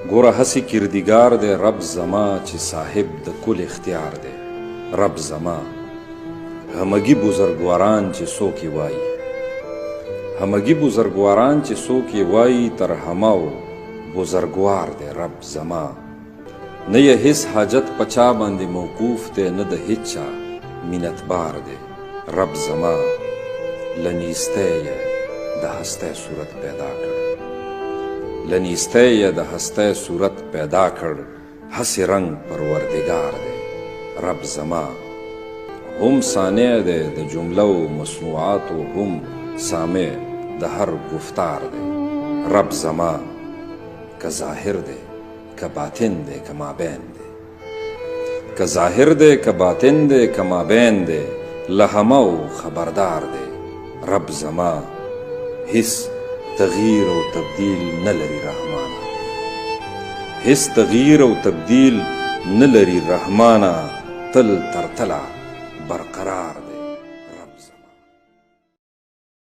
ګوره هسې کردګار دی رب زما چې صاحب د کل اختیار دی رب زما. همگی بزرگواران چې څوک یې وایي، همگی بزرگواران چې څوک یې وایي، تر هماو بزرگوار دی رب زما. نه یې هیڅ حاجت په چا باندې موقوف دی، نه د هیڅ چا منتبار دی رب زما. له نیستی یې د هستی صورت پیدا کړ، له نیستی یې د هستی صورت پیدا کړ. هسې رنگ پروردگار دی رب زما. هم صانع دی د جملو مصنوعاتو، هم سامع د هر گفتار دی رب زما. که ظاهر دی که باطن دی که مابین دی، که ظاهر دی که باطن دی که مابین دی، له همو خبردار دی رب زما. هیڅ تغییر او تبدیل نه لري رحمانه، هیڅ تغییر او تبدیل نه لري رحمانه. تل تر تله برقرار